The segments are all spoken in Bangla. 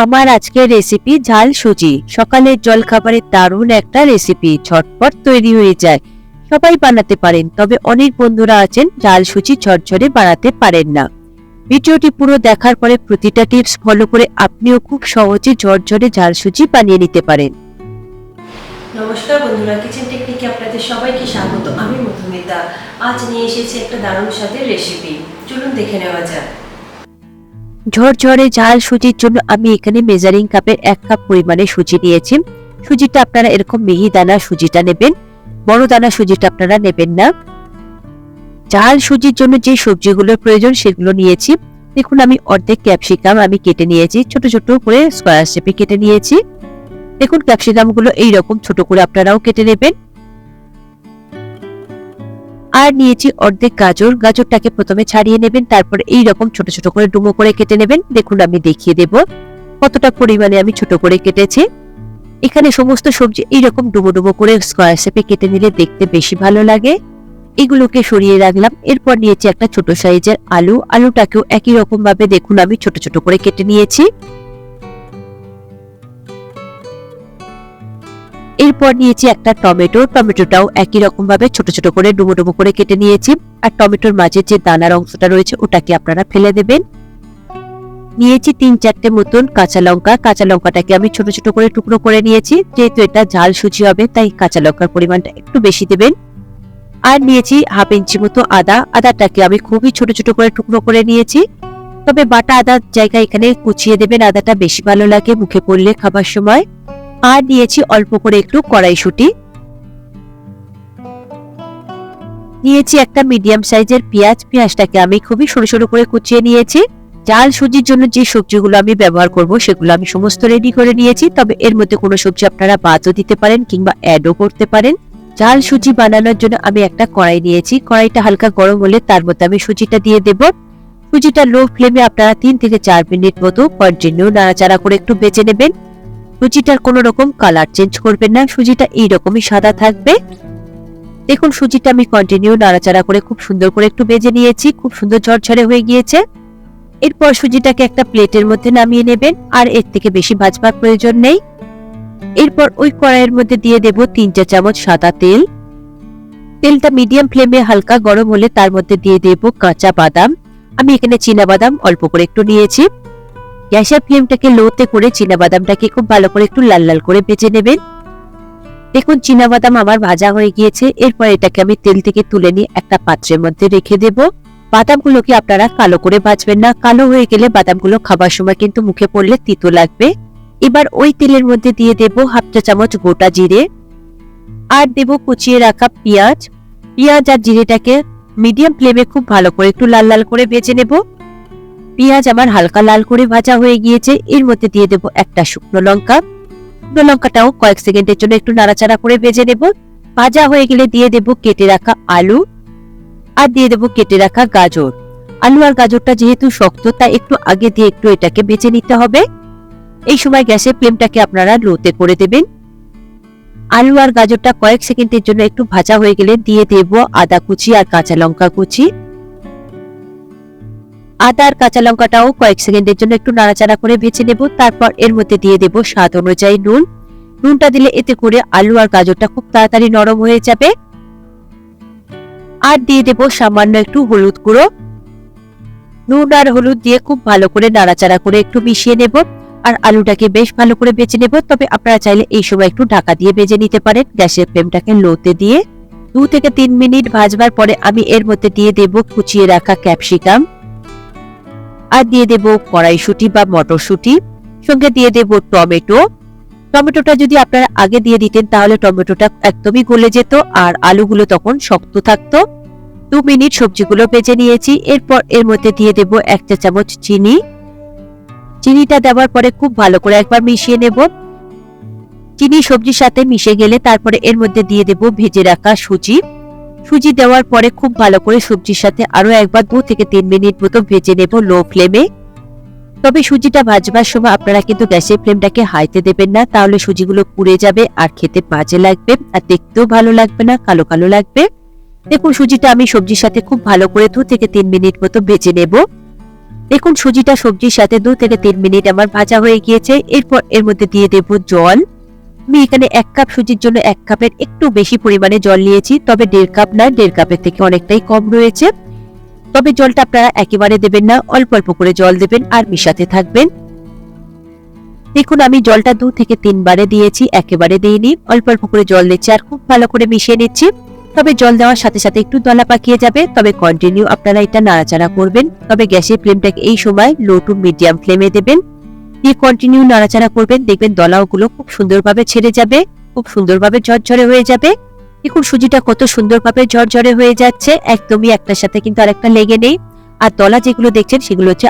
আমার আজকের রেসিপি ঝাল সুজি। সকালের জলখাবারের দারুণ একটা রেসিপি, ঝটপট তৈরি হয়ে যায়, সবাই বানাতে পারেন। তবে অনেক বন্ধুরা আছেন ঝাল সুজি ঝরঝরে বানাতে পারেন না। ভিডিওটি পুরো দেখার পরে প্রতিটা টিপস ফলো করে আপনিও খুব সহজে ঝরঝরে ঝাল সুজি বানিয়ে নিতে পারেন। নমস্কার বন্ধুরা, কিচেন টেকনিকে আপনাদের সবাইকে স্বাগত। আমি মধুমিতা। আজ নিয়ে এসেছি একটা দারুণ স্বাদের রেসিপি, চলুন দেখে নেওয়া যাক। ঝরঝরে ঝাল সুজির জন্য আমি এখানে মেজারিং কাপের 1 কাপ পরিমাণে সুজি নিয়েছি। সুজিটা আপনারা এরকম মিহি দানা সুজিটা নেবেন, বড় দানা সুজিটা আপনারা নেবেন না। ঝাল সুজির জন্য যে সবজিগুলোর প্রয়োজন সেগুলো নিয়েছি। দেখুন, আমি অর্ধেক ক্যাপসিকাম আমি কেটে নিয়েছি, ছোট ছোট করে স্কয়ার শেপে কেটে নিয়েছি। দেখুন, ক্যাপসিকাম গুলো এইরকম ছোট করে আপনারাও কেটে নেবেন। আর নিয়েছি অর্ধেক গাজর। গাজরটাকে প্রথমে ছাড়িয়ে নেবেন, তারপর এইরকম ছোট ছোট করে ডুমো করে কেটে নেবেন। দেখুন, আমি দেখিয়ে দেব কতটা পরিমাণে আমি ছোট করে কেটেছি। এখানে সমস্ত সবজি এইরকম ডুমো ডুমো করে স্কয়ার শেপে কেটে নিলে দেখতে বেশি ভালো লাগে। এগুলোকে সরিয়ে রাখলাম। এরপর নিয়েছি একটা ছোট সাইজের আলু। আলুটাকেও একই রকম ভাবে দেখুন আমি ছোট ছোট করে কেটে নিয়েছি। এরপর নিয়েছি একটা টমেটো। টমেটোটাও একই রকম ভাবে ছোট ছোট করে ডুমো ডুমো করে কেটে নিয়েছি। আর টমেটোর মাঝে যে দানার অংশটা রয়েছে ওটাকে আপনারা ফেলে দেবেন। নিয়েছি 3-4টে মতন কাঁচা লঙ্কা। কাঁচা লঙ্কাটাকে আমি ছোট ছোট করে টুকরো করে নিয়েছি। যেহেতু এটা ঝাল সুজি হবে তাই কাঁচা লঙ্কার পরিমাণটা একটু বেশি দেবেন। আর নিয়েছি 1/2 ইঞ্চি মতো আদা। আদাটাকে আমি খুবই ছোট ছোট করে টুকরো করে নিয়েছি। তবে বাটা আদার জায়গায় এখানে কুচিয়ে দেবেন, আদাটা বেশি ভালো লাগে মুখে পড়লে খাবার সময়। আর নিয়েছি অল্প করে একটু কড়াইশুঁটি। নিয়েছি একটা মিডিয়াম সাইজের পেঁয়াজ। পেঁয়াজটাকে আমি খুবই সরু সরু করে কুচিয়ে নিয়েছি। ঝাল সুজির জন্য যে সবজিগুলো আমি ব্যবহার করব সেগুলো আমি সমস্ত রেডি করে নিয়েছি। তবে এর মধ্যে কোনো সবজি আপনারা বাদও দিতে পারেন কিংবা অ্যাডও করতে পারেন। ঝাল সুজি বানানোর জন্য আমি একটা কড়াই নিয়েছি। কড়াইটা হালকা গরম হলে তার মধ্যে আমি সুজিটা দিয়ে দেব। সুজিটা লো ফ্লেমে আপনারা 3 থেকে 4 মিনিট মতো কন্টিনিউ নাড়াচাড়া করে একটু ভেজে নেবেন। সুজিটার কোনো রকম কালার চেঞ্জ করবেন না, সুজিটা এইরকমই সাদা থাকবে। দেখুন, সুজিটা আমি কন্টিনিউ নাড়াচাড়া করে খুব সুন্দর করে একটু ভেজে নিয়েছি। খুব সুন্দর ঝরঝরে হয়ে গিয়েছে। এরপর সুজিটাকে একটা প্লেটের মধ্যে নামিয়ে নেবেন। আর এর থেকে বেশি ভাজবার প্রয়োজন নেই। এরপর ওই কড়াইয়ের মধ্যে দিয়ে দেব 3 চা চামচ সাদা তেল। তেলটা মিডিয়াম ফ্লেমে হালকা গরম হলে তার মধ্যে দিয়ে দেব কাঁচা বাদাম। আমি এখানে চীনা বাদাম অল্প করে একটু নিয়েছি। গ্যাসের ফ্লেমটাকে লোতে করে চীনা বাদামটাকে খুব ভালো করে একটু লাল লাল করে ভেজে নেবেন। দেখুন, চীনা বাদাম আমার ভাজা হয়ে গিয়েছে। এরপর এটাকে আমি তেল থেকে তুলে নিয়ে একটা পাত্রের মধ্যে রেখে দেব। বাদামগুলোকে আপনারা কালো করে ভাজবেন না, কালো হয়ে গেলে বাদামগুলো খাবার সময় কিন্তু মুখে পড়লে তিতো লাগবে। এবার ওই তেলের মধ্যে দিয়ে দেব 1/2 চা চামচ গোটা জিরে। আর দেব কুচিয়ে রাখা পেঁয়াজ। পেঁয়াজ আর জিরেটাকে মিডিয়াম ফ্লেমে খুব ভালো করে একটু লাল লাল করে ভেজে নেব। পেঁয়াজ আমার হালকা লাল করে ভাজা হয়ে গিয়েছে। এর মধ্যে দিয়ে দেব একটা শুকনো লঙ্কা। শুকনো লঙ্কাটাও কয়েক সেকেন্ডের জন্য একটু নাড়াচাড়া করে ভেজে নেব। ভাজা হয়ে গেলে দিয়ে দেব কেটে রাখা আলু। আর দিয়ে দেব কেটে রাখা গাজর। আলু আর গাজরটা যেহেতু শক্ত তাই একটু আগে দিয়ে একটু এটাকে ভেজে নিতে হবে। এই সময় গ্যাসের ফ্লেমটাকে আপনারা লোতে করে দেবেন। আলু আর গাজরটা কয়েক সেকেন্ডের জন্য একটু ভাজা হয়ে গেলে দিয়ে দেব আদা কুচি আর কাঁচা লঙ্কা কুচি। আদা আর কাঁচা লঙ্কাটাও কয়েক সেকেন্ডের জন্য একটু নাড়াচাড়া করে ভেজে নেব। তারপর এর মধ্যে দিয়ে দেব স্বাদ অনুযায়ী নুন। নুনটা দিলে এতে করে আলু আর গাজরটা খুব তাড়াতাড়ি নরম হয়ে যাবে। আর দিয়ে দেব সামান্য একটু হলুদ গুঁড়ো। নুন আর হলুদ দিয়ে খুব ভালো করে নাড়াচাড়া করে একটু মিশিয়ে নেব। আর আলুটাকে বেশ ভালো করে ভেজে নেব। তবে আপনারা চাইলে এই সময় একটু ঢাকা দিয়ে ভেজে নিতে পারেন। গ্যাসের ফ্লেমটাকে লোতে দিয়ে 2 থেকে 3 মিনিট ভাজবার পরে আমি এর মধ্যে দিয়ে দেব কুচিয়ে রাখা ক্যাপসিকাম। আর দিয়ে দেব কড়াইশুঁটি বা মটরশুঁটি। সঙ্গে দিয়ে দেব টমেটো। টমেটোটা যদি আপনারা আগে দিয়ে দিতেন তাহলে টমেটোটা একদমই গলে যেত আর আলুগুলো তখন শক্ত থাকতো। 2 মিনিট সবজিগুলো ভেজে নিয়েছি। এরপর এর মধ্যে দিয়ে দেব 1 চা চামচ চিনি। চিনিটা দেওয়ার পরে খুব ভালো করে একবার মিশিয়ে নেব। চিনি সবজির সাথে মিশে গেলে তারপরে এর মধ্যে দিয়ে দেব ভেজে রাখা সুজি। সুজি দেওয়ার পরে খুব ভালো করে সবজির সাথে আরো একবার 2 থেকে 3 মিনিট মতো ভেজে নেব লো ফ্লেমে। তবে সুজিটা ভাজবার সময় আপনারা কিন্তু গ্যাসের ফ্লেমটাকে হাইতে দেবেন না, তাহলে সুজিগুলো পুড়ে যাবে আর খেতে বাজে লাগবে আর দেখতেও ভালো লাগবে না, কালো কালো লাগবে। দেখুন, সুজিটা আমি সবজির সাথে খুব ভালো করে 2 থেকে 3 মিনিট মতো ভেজে নেব। দেখুন সুজিটা সবজির সাথে 2 থেকে 3 মিনিট আমার ভাজা হয়ে গিয়েছে। এরপর এর মধ্যে দিয়ে দেব জল। আমি এখানে 1 কাপ সুজির জন্য 1 কাপের একটু বেশি পরিমাণে জল নিয়েছি, তবে 1.5 কাপ না, 1.5 কাপের থেকে অনেকটাই কম রয়েছে। তবে জলটা আপনারা একেবারে দেবেন না, অল্প অল্প করে জল দেবেন আর মিশাতে থাকবেন। দেখুন আমি জলটা 2 থেকে 3 বারে দিয়েছি, একেবারে দিইনি, অল্প অল্প করে জল দিচ্ছি আর খুব ভালো করে মিশিয়ে নিচ্ছি। তবে জল দেওয়ার সাথে সাথে একটু দলা পাকিয়ে যাবে, তবে কন্টিনিউ আপনারা এটা নাড়াচাড়া করবেন। তবে গ্যাসের ফ্লেমটাকে এই সময় লো টু মিডিয়াম ফ্লেমে দেবেন, দিয়ে কন্টিনিউ নাড়াচাড়া করবেন। দেখবেন দলাওগুলো খুব সুন্দরভাবে ছেড়ে যাবে, খুব সুন্দরভাবে ঝরঝরে হয়ে যাবে। দেখুন সুজিটা কত সুন্দরভাবে ঝরঝরে হয়ে যাচ্ছে, একদমই একটার সাথে কিন্তু আরেকটা লেগে নেই। আর দলা যেগুলো দেখছেন সেগুলো হচ্ছে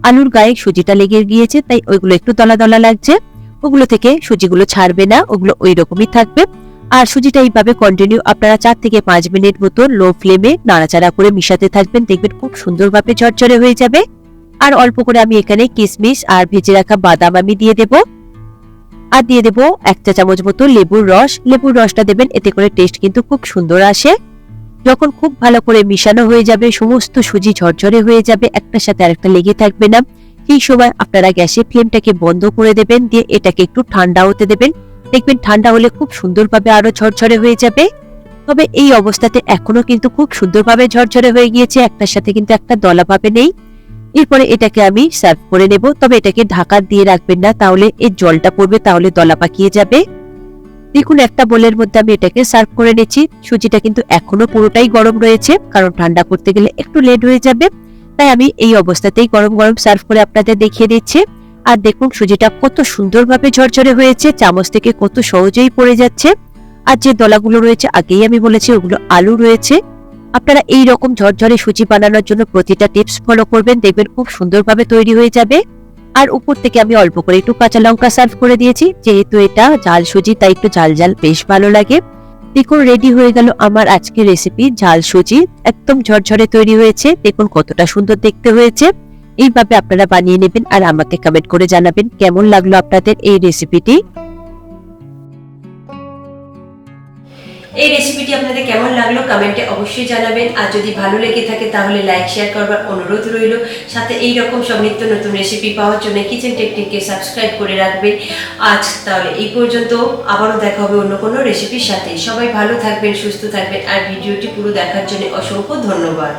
আলুর গায়ে সুজিটা লেগে গিয়েছে, তাই ওইগুলো একটু দলা দলা লাগছে। ওগুলো থেকে সুজিগুলো ছাড়বে না, ওগুলো ওই রকমই থাকবে। আর সুজিটা এইভাবে কন্টিনিউ আপনারা 4 থেকে 5 মিনিট মতো লো ফ্লেমে নাড়াচাড়া করে মিশাতে থাকবেন, দেখবেন খুব সুন্দরভাবে ঝরঝরে হয়ে যাবে। আর অল্প করে আমি এখানে কিশমিশ আর ভেজে রাখা বাদাম আমি দিয়ে দেব, আর দিয়ে দেব 1 চা চামচ মতো লেবুর রস। লেবুর রসটা দেবেন, এতে করে টেস্ট কিন্তু খুব সুন্দর আসে। যখন খুব ভালো করে মিশানো হয়ে যাবে, সমস্ত সুজি ঝরঝরে হয়ে যাবে, একটার সাথে আরেকটা লেগে থাকবে না, সেই সময় আপনারা গ্যাসের ফ্লেমটাকে বন্ধ করে দেবেন, দিয়ে এটাকে একটু ঠান্ডা হতে দেবেন। দেখবেন ঠান্ডা হলে খুব সুন্দরভাবে আরো ঝরঝরে হয়ে যাবে। তবে এই অবস্থাতে এখনো কিন্তু খুব সুন্দরভাবে ঝরঝরে হয়ে গিয়েছে, একটার সাথে কিন্তু একটা দলা ভাবে নেই। এরপরে এটাকে আমি সার্ভ করে নেব, তবে এটাকে ঢাকা দিয়ে রাখবেন না, তাহলে এর জলটা পড়বে, তাহলে দলা পাকিয়ে যাবে। দেখুন একটা বোলের মধ্যে আমি এটাকে সার্ভ করে নিচ্ছি। সুজিটা কিন্তু এখনো পুরোটাই গরম রয়েছে, কারণ ঠান্ডা করতে গেলে একটু লেট হয়ে যাবে, তাই আমি এই অবস্থাতেই গরম গরম সার্ভ করে আপনাদের দেখিয়ে দিচ্ছি। আর দেখুন সুজিটা কত সুন্দরভাবে ঝরঝরে হয়েছে, চামচ থেকে কত সহজেই পড়ে যাচ্ছে। আর যে দলাগুলো রয়েছে আগেই আমি বলেছি ওগুলো আলু রয়েছে। আপনারা এই রকম ঝরঝরে সুজি বানানোর জন্য প্রতিটা টিপস ফলো করবেন, দেখবেন খুব সুন্দরভাবে তৈরি হয়ে যাবে। আর উপর থেকে আমি অল্প করে একটু কাঁচা লঙ্কা সার্ভ করে দিয়েছি, যেহেতু এটা ঝাল সুজি তাই একটু ঝাল ঝাল বেশ ভালো লাগে। দেখুন রেডি হয়ে গেল আমার আজকের রেসিপি ঝাল সুজি, একদম ঝরঝরে তৈরি হয়েছে। দেখুন কতটা সুন্দর দেখতে হয়েছে। এইভাবে আপনারা বানিয়ে নেবেন আর আমাকে কমেন্ট করে জানাবেন কেমন লাগলো আপনাদের এই রেসিপিটি। এই রেসিপিটি আপনাদের কেমন লাগলো কমেন্টে অবশ্যই জানাবেন। আর যদি ভালো লেগে থাকে তাহলে লাইক শেয়ার করবার অনুরোধ রইল। সাথে এই রকম সব নিত্য নতুন রেসিপি পাওয়ার জন্য কিচেন টেকনিককে সাবস্ক্রাইব করে রাখবেন। আজ তাহলে এই পর্যন্ত, আবারও দেখা হবে অন্য কোনো রেসিপির সাথে। সবাই ভালো থাকবেন, সুস্থ থাকবেন, আর ভিডিওটি পুরো দেখার জন্য অসংখ্য ধন্যবাদ।